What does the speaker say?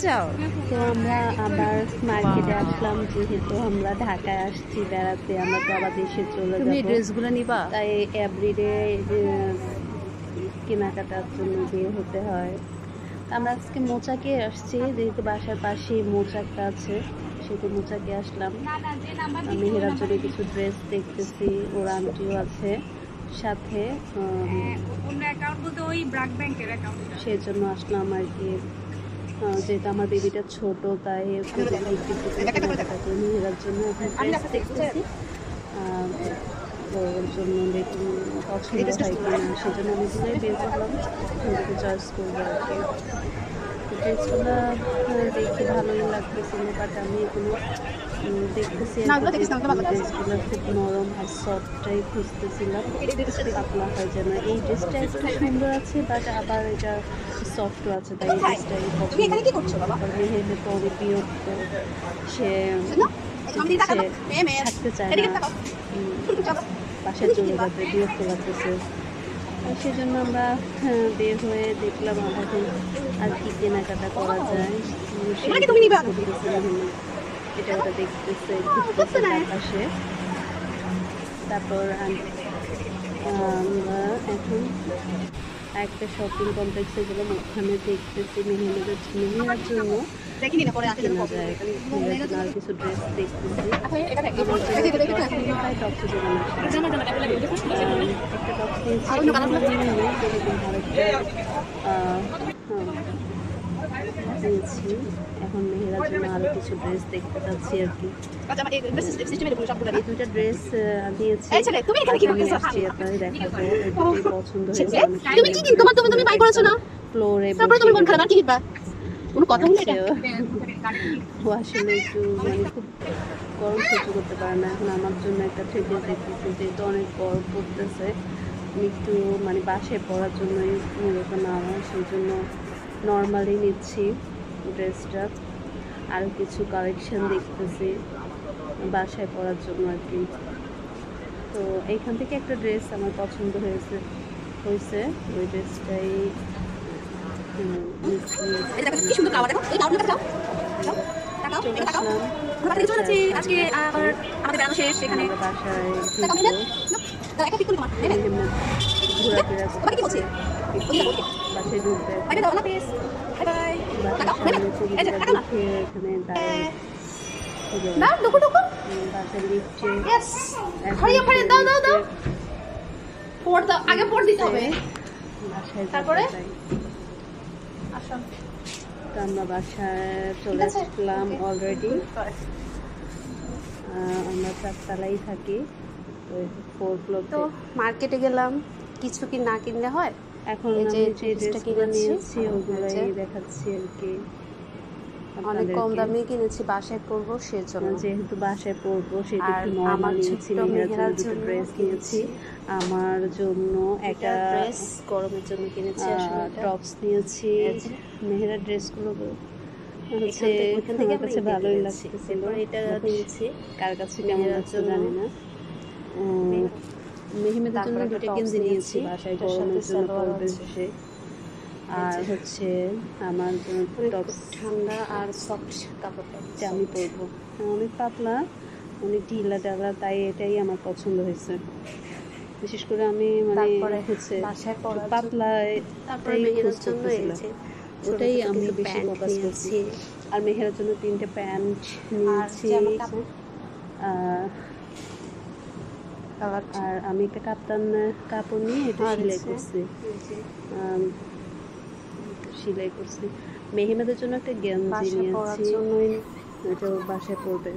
চাও? তো আমরা আবার মার্কেটে আসলাম, যেহেতু আমরা ঢাকায় আসছি বেড়াতে, আমরা তো আবার দেশে চলে তুমি যাবো, ড্রেসগুলো নিবা? তাই এভরিডে কেনাকাটার জন্য বের হতে হয়। আমরা আজকে মোচাকে আসছি, যেহেতু বাসার পাশেই মোচাকটা আছে, সেহেতু মোচাকে আসলাম। মেহেরার জন্য কিছু ড্রেস দেখতেছি, ওর আন্টিও আছে সাথে, সেই জন্য আসলাম আর কি। যেহেতু আমার বেবিটা ছোট, তাই কেনাকাটা করে মেহেরার জন্য এখন ড্রেস দেখতেছি। ওর জন্য দেখুন পছন্দ হয় কিনা, সেজন্য আমি দুটোই বের করলাম, চয়েস করবো আর কি। ড্রেসগুলো দেখে ভালোই লাগতেছিল, বাট আমি এগুলো দেখতেছি ড্রেসগুলো খুব নরম আর সফটটাই খুঁজতেছিলাম, পাতলা হয় যেন। এই ড্রেসটা একটু সুন্দর আছে, বাট আবার এটা সফটও আছে, তাই এই ড্রেসটাই পছন্দ। মেহের তো অনেক বিরক্ত, সে থাকতে চায় না, বাসায় চলে যাবে, বিরক্ত লাগতেছে। সেজন্য আমরা বের হয়ে দেখলাম এখন আর কি কেনাকাটা করা যায়। এটা ওটা দেখতেছে, ঘুরতেছে আকাশে। তারপর আমরা এখন একটা শপিং কমপ্লেক্সে গেলাম, ওখানে দেখতেছি মেহেমেদের জন্য কেনা যায়, আর কিছু ড্রেস দেখতেছি। একটা টপস নিয়েছি। এখন মেহেরার জন্য আরো কিছু ড্রেস দেখতে পাচ্ছি আর কি। এই দুইটা ড্রেস নিয়েছি, আপনাদের দেখাবো। পছন্দ হয়েছে, ফ্লোরে ও আসলে একটু মানে খুব গরম সহ্য করতে পারে না। এখন আমার জন্য একটা থ্রি-পিস দেখতেছি, যেহেতু অনেক গরম পড়তেছে, আমি একটু মানে বাসায় পরার জন্যই মূলত নেওয়া, সেই জন্য নর্মালি নিচ্ছি ড্রেসটা। আরও কিছু কালেকশন দেখতেছি বাসায় পরার জন্য আর কি। তো এইখান থেকে একটা ড্রেস আমার পছন্দ হয়েছে, ওই ড্রেসটাই আমরা বাসায় চলে আসলাম অলরেডি। আমরা 4 তলায় থাকি, তো 4 ফ্লোর। তো মার্কেটে গেলাম, কিছু কি না কিনলে হয়। এখন যে ড্রেসটা কিনে নিয়েছি ওগুলোই দেখাচ্ছি আর কি। অনেক কম দামে কিনেছি, বাসায় পরবো সেজন্য। যেহেতু বাসায় পরবো সেটা একটু নরমাল নিয়েছি। মেহেরার জন্য ড্রেস নিয়েছি, আমার জন্য একটা ড্রেস গরমের জন্য কিনেছি, টপস নিয়েছি। মেহেরার ড্রেসগুলো হচ্ছে আমার কাছে ভালোই লাগতেছিল, এটা নিয়েছি। কার কাছে কেমন লাগছে জানি না। মেহেমেদের জন্য দুটো গেঞ্জি নিয়েছি, বাসায় গরমের জন্য পরবে সে। আর হচ্ছে আমার জন্য টপস, ঠান্ডা আর সফট কাপড়টা আমি পরবো। অনেক পাতলা, অনেক ঢিলা ঢালা, তাই এটাই আমার পছন্দ হয়েছে। বিশেষ করে আমি মানে হচ্ছে পাতলা, তারপরে মেহেরার জন্য ওটাই আমি বেশি ফোকাস করছি। আর মেহেরার জন্য 3টে প্যান্ট নিয়েছি। আর আমি একটা কাপ্তান কাপড় নিয়ে এটা সেলাই করছি। মেহেমেদের জন্য একটা গেঞ্জি নিয়েছি, এটা বাসায় পরবে।